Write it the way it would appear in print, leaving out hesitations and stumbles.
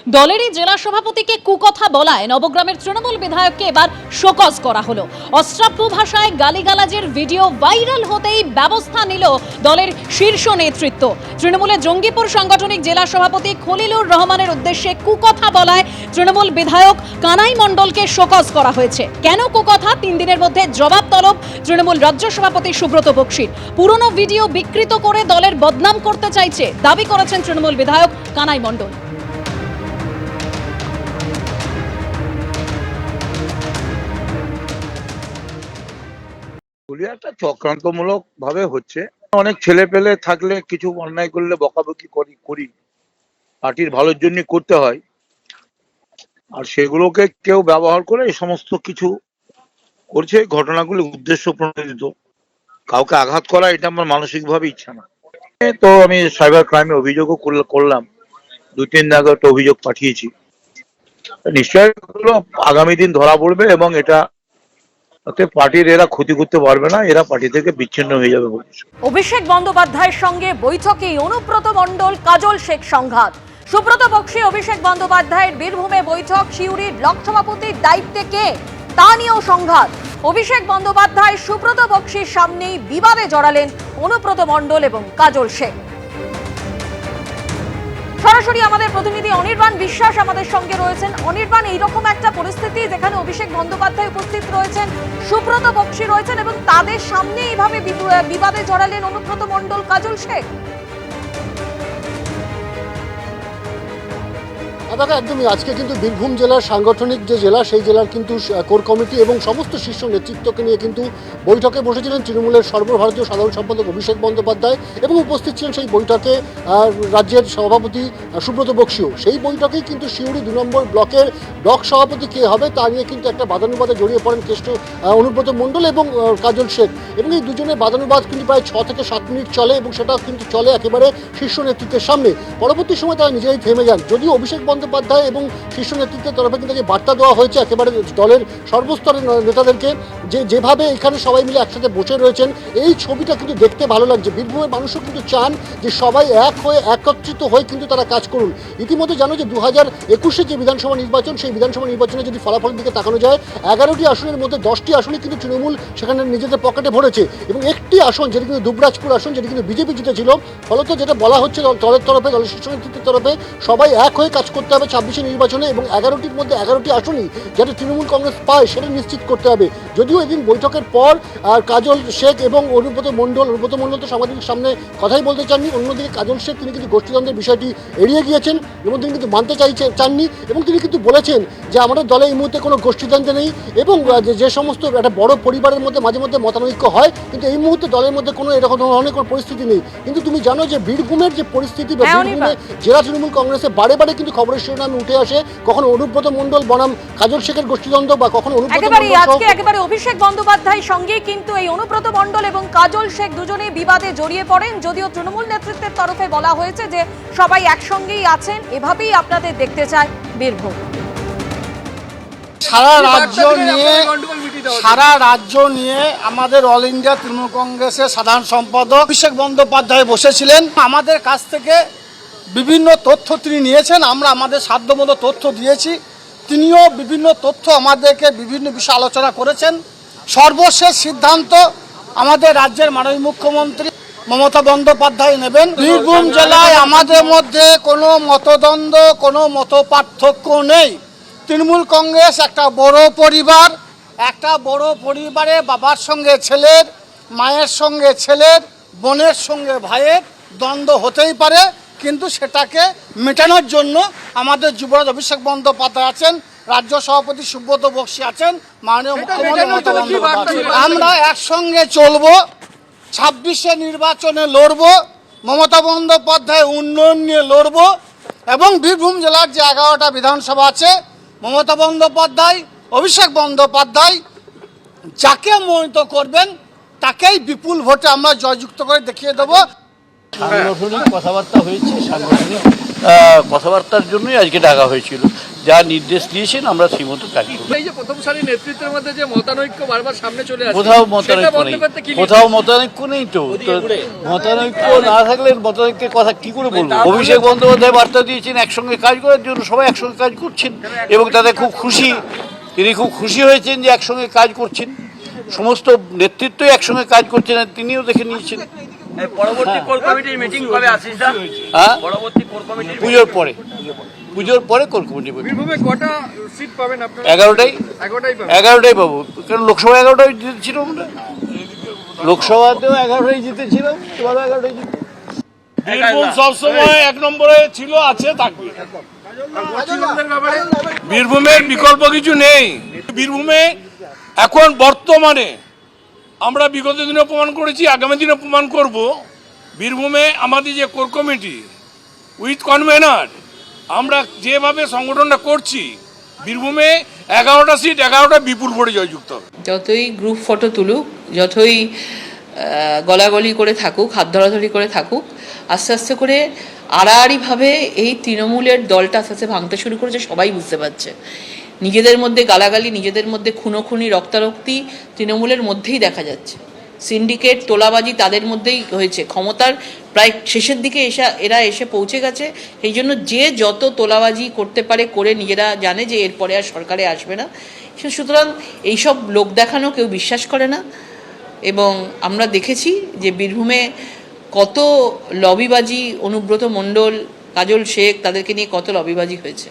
দলেরই জেলা সভাপতিকে কুকথা বলায় নবগ্রামের তৃণমূল বিধায়ককে এবার শোকজ করা হলো। অশ্রাব্য ভাষায় গালিগালাজের ভিডিও ভাইরাল হতেই ব্যবস্থা নিল দলের শীর্ষ নেতৃত্ব। তৃণমূলের জঙ্গিপুর সাংগঠনিক জেলা সভাপতি খলিলুর রহমানের উদ্দেশ্যে কুকথা বলায় তৃণমূল বিধায়ক কানাই মণ্ডলকে শোকজ করা হয়েছে। কেন কুকথা? 3 দিনের মধ্যে জবাব তলব তৃণমূল রাজ্য সভাপতি সুব্রত বক্সির। পুরনো ভিডিও বিকৃত করে দলের বদনাম করতে চাইছে দাবি করেছেন তৃণমূল বিধায়ক কানাই মণ্ডল। একটা চক্রান্তমূলক ভাবে হচ্ছে। অনেক ছেলে পেলে থাকলে কিছু অন্যায় করলে বকাবকি করি পার্টির ভালোর জন্য করতে হয়, আর সেগুলোকে কেউ ব্যবহার করে এই সমস্ত কিছু করছে। ঘটনাগুলি উদ্দেশ্য প্রণোদিত, কাউকে আঘাত করা এটা আমার মানসিকভাবে ইচ্ছা না। তো আমি সাইবার ক্রাইমে অভিযোগও করলাম, 2-3 দিন আগে একটা অভিযোগ পাঠিয়েছি। নিশ্চয়ই আগামী দিন ধরা পড়বে এবং এটা পার্টির এরা ক্ষতি করতে পারবে না, এরা পার্টি থেকে বিচ্ছিন্ন হয়ে যাবে। অভিষেক বন্দ্যোপাধ্যায়ের সঙ্গে বৈঠকে অনুব্রত মণ্ডল কাজল শেখ সংঘাত। সুব্রত বক্সি অভিষেক বন্দ্যোপাধ্যায়ের বীরভূমে বৈঠক, সিউড়ির ব্লক সভাপতির দায়িত্বে কে তা নিয়েও সংঘাত। অভিষেক বন্দ্যোপাধ্যায় সুব্রত বক্সির সামনেই বিবাদে জড়ালেন অনুব্রত মণ্ডল এবং কাজল শেখ। সরাসরি আমাদের প্রতিনিধি অনির্বাণ বিশ্বাস আমাদের সঙ্গে রয়েছেন। অনির্বাণ, এইরকম একটা পরিস্থিতি যেখানে অভিষেক বন্দ্যোপাধ্যায় উপস্থিত রয়েছেন, সুব্রত বক্সি রয়েছেন এবং তাদের সামনে এইভাবে বিবাদে জড়ালেন অনুব্রত মণ্ডল কাজল শেখ। দেখো, একদমই আজকে কিন্তু বীরভূম জেলার সাংগঠনিক যে জেলা, সেই জেলার কিন্তু কোর কমিটি এবং সমস্ত শীর্ষ নেতৃত্বকে নিয়ে কিন্তু বৈঠকে বসেছিলেন তৃণমূলের সর্বভারতীয় সাধারণ সম্পাদক অভিষেক বন্দ্যোপাধ্যায় এবং উপস্থিত ছিলেন সেই বৈঠকে রাজ্যের সভাপতি সুব্রত বক্সিও। সেই বৈঠকেই কিন্তু সিউড়ি 2 নম্বর ব্লকের ব্লক সভাপতি কে হবে তা নিয়ে কিন্তু একটা বাদানুবাদে জড়িয়ে পড়েন কেষ্ট অনুব্রত মণ্ডল এবং কাজল শেখ, এবং এই দুজনের বাদানুবাদ কিন্তু প্রায় 6 থেকে 7 মিনিট চলে এবং সেটা কিন্তু চলে একেবারে শীর্ষ নেতৃত্বের সামনে। পরবর্তী সময় তারা নিজেরাই থেমে যান। যদিও অভিষেক বন্দ্যোপাধ্যায় এবং শীর্ষ নেতৃত্বের তরফে কিন্তু যে বার্তা দেওয়া হয়েছে একেবারে দলের সর্বস্তরের নেতাদেরকে, যেভাবে এখানে সবাই মিলে একসাথে বসে রয়েছেন, এই ছবিটা কিন্তু দেখতে ভালো লাগছে। বীরভূমের মানুষও কিন্তু চান যে সবাই একত্রিত হয়ে কিন্তু তারা কাজ করুন। ইতিমধ্যে জানো যে 2021 যে বিধানসভা নির্বাচন, সেই বিধানসভা নির্বাচনে যদি ফলাফলের দিকে তাকানো যায়, 11টি আসনের মধ্যে 10টি আসনই কিন্তু তৃণমূল সেখানে নিজেদের পকেটে ভরেছে এবং একটি আসন যেটি কিন্তু দুবরাজপুর আসন, যেটি কিন্তু বিজেপি জিতেছিল। ফলত যেটা বলা হচ্ছে দলের তরফে, দলের শীর্ষ নেতৃত্বের তরফে, সবাই এক হয়ে কাজ করতে হবে 26 নির্বাচনে এবং 11টির মধ্যে 11টি আসনই যাতে তৃণমূল কংগ্রেস পায় সেটা নিশ্চিত করতে হবে। যদিও এদিন বৈঠকের পর কাজল শেখ এবং অনুব্রত মণ্ডল তো সাংবাদিকের সামনে কথাই বলতে চাননি। অন্যদিকে কাজল শেখ তিনি কিন্তু গোষ্ঠীদ্বন্দ্বের বিষয়টি এড়িয়ে গিয়েছেন এবং তিনি কিন্তু মানতে চাননি এবং তিনি কিন্তু বলেছেন যে আমাদের দলে এই মুহূর্তে কোনো গোষ্ঠীদ্বন্দ্ব নেই এবং যে সমস্ত একটা বড় পরিবারের মধ্যে মাঝে মধ্যে মতানৈক্য হয়, কিন্তু এই মুহূর্তে দলের মধ্যে কোনো এরকম ধরনের কোনো পরিস্থিতি নেই। কিন্তু তুমি জানো যে বীরভূমের যে পরিস্থিতি, বীরভূমে জেলা তৃণমূল কংগ্রেসে বারে বারে কিন্তু খবরের শিরোনামে উঠে আসে কখন অনুব্রত মণ্ডল বনাম কাজল শেখের গোষ্ঠীদ্বন্দ্ব বা কখন একেবারে অভিষেক বন্দ্যোপাধ্যায়ের সঙ্গে কিন্তু এই অনুব্রত মণ্ডল এবং কাজল শেখ দুজনেই বিবাদে জড়িয়ে পড়েন। যদিও তৃণমূল নেতৃত্বের তরফে বলা হয়েছে যে সবাই একসঙ্গেই আছেন, এভাবেই আপনাদের দেখতে চায় বীরভূম। সারা রাজ্য নিয়ে আমাদের অল ইন্ডিয়া তৃণমূল কংগ্রেসের সাধারণ সম্পাদক অভিষেক বন্দ্যোপাধ্যায় বসেছিলেন। আমাদের কাছ থেকে বিভিন্ন তথ্য তিনি নিয়েছেন, আমরা আমাদের সাধ্যমতো তথ্য দিয়েছি। তিনিও বিভিন্ন তথ্য আমাদেরকে বিভিন্ন বিষয়ে আলোচনা করেছেন। সর্বশেষ সিদ্ধান্ত আমাদের রাজ্যের মাননীয় মুখ্যমন্ত্রী মমতা বন্দ্যোপাধ্যায় নেবেন। বীরভূম জেলায় আমাদের মধ্যে কোনো মতদ্বন্দ্ব, কোনো মতপার্থক্য নেই। তৃণমূল কংগ্রেস একটা বড় পরিবার, একটা বড় পরিবারে বাবার সঙ্গে ছেলের, মায়ের সঙ্গে ছেলের, বোনের সঙ্গে ভাইয়ের দ্বন্দ্ব হতেই পারে, কিন্তু সেটাকে মেটানোর জন্য আমাদের যুবরাজ অভিষেক বন্দ্যোপাধ্যায় আছেন, রাজ্য সভাপতি সুব্রত বক্সি আছেন, মাননীয় মুখ্যমন্ত্রী মমতা বন্দ্যোপাধ্যায়। আমরা একসঙ্গে চলবো, 26 নির্বাচনে লড়বো, মমতা বন্দ্যোপাধ্যায় উন্নয়ন নিয়ে লড়বো এবং বীরভূম জেলার যে 11টা বিধানসভা আছে, মমতা বন্দ্যোপাধ্যায়, অভিষেক বন্দ্যোপাধ্যায় যাকে মনোনীত করবেন তাকেই বিপুল ভোটে আমরা জয়যুক্ত করে দেখিয়ে দেবো। সাংগঠনিক কথাবার্তা হয়েছে, সাংগঠনিক কথাবার্তার জন্যই আজকে ডাকা হয়েছিল। যা নির্দেশ দিয়েছেন আমরা সেই মতো কাজ করব। এই যে প্রথম সারির নেতৃত্বের মধ্যে যে মতানৈক্য বারবার সামনে চলে আসে, কোথাও সেটা মতানৈক্য বন্ধ নেই, করতে কি কোথাও মতানৈক্য নেই। তো মতানৈক্য না থাকলে মতানৈক্যের কথা কি করে বলবো? অভিষেক বন্দ্যোপাধ্যায় বার্তা দিয়েছেন একসঙ্গে কাজ করার জন্য, সবাই একসঙ্গে কাজ করছেন এবং তাতে খুব খুশি। তিনি খুব খুশি হয়েছেন যে একসঙ্গে কাজ করছেন, সমস্ত নেতৃত্বই একসঙ্গে কাজ করছেন, আর তিনিও দেখে নিয়েছেন। পরবর্তী কোর কমিটির মিটিং কবে আছিস? হ্যাঁ, পরবর্তী কোর কমিটির পুজোর পরে কোর কমিটি বৈঠক। বীরভূমে কটা সিট পাবেন আপনারা? 11টাই 11টাই পাবেন। 11টাই পাবো, কারণ লোকসভা 11টাই জিতেছিল আমরা, লোকসভাতেও 11টাই জিতেছিলাম, এবারও 11টাই জিতে। বীরভূম সবসময় 1 নম্বরে ছিল, আছে, থাকবে। বীরভূমের বিকল্প কিছু নেই। বীরভূমে এখন বর্তমানে আমরা বিগত দিনে প্রমাণ করেছি, আগামী দিনে প্রমাণ করব। বীরভূমে আমাদের যে কোর কমিটি উইথ কনভেনার আমরা যেভাবে সংগঠনটা করছি, বীরভূমে 11টা সিট 11টা বিপুল ভোটে জয়যুক্ত হবে। যতই গ্রুপ ফটো তুলুক, যতই গলাগলি করে থাকুক, হাত ধরাধরি করে থাকুক, আস্তে আস্তে করে আড়াআড়িভাবে এই তৃণমূলের দলটা আস্তে আস্তে ভাঙতে শুরু করেছে, সবাই বুঝতে পারছে। নিজেদের মধ্যে গালাগালি, নিজেদের মধ্যে খুনোখুনি, রক্তারক্তি তৃণমূলের মধ্যেই দেখা যাচ্ছে। সিন্ডিকেট, তোলাবাজি তাদের মধ্যেই হয়েছে। ক্ষমতার প্রায় শেষের দিকে এরা এসে পৌঁছে গেছে। সেই জন্য যে যত তোলাবাজি করতে পারে করে নিজেরা জানে যে এরপরে আর সরকারে আসবে না। সুতরাং এইসব লোক দেখানো কেউ বিশ্বাস করে না। এবং আমরা দেখেছি যে বীরভূমে কত লবিবাজি, অনুব্রত মণ্ডল, কাজল শেখ, তাদেরকে নিয়ে কত লবিবাজি হয়েছে।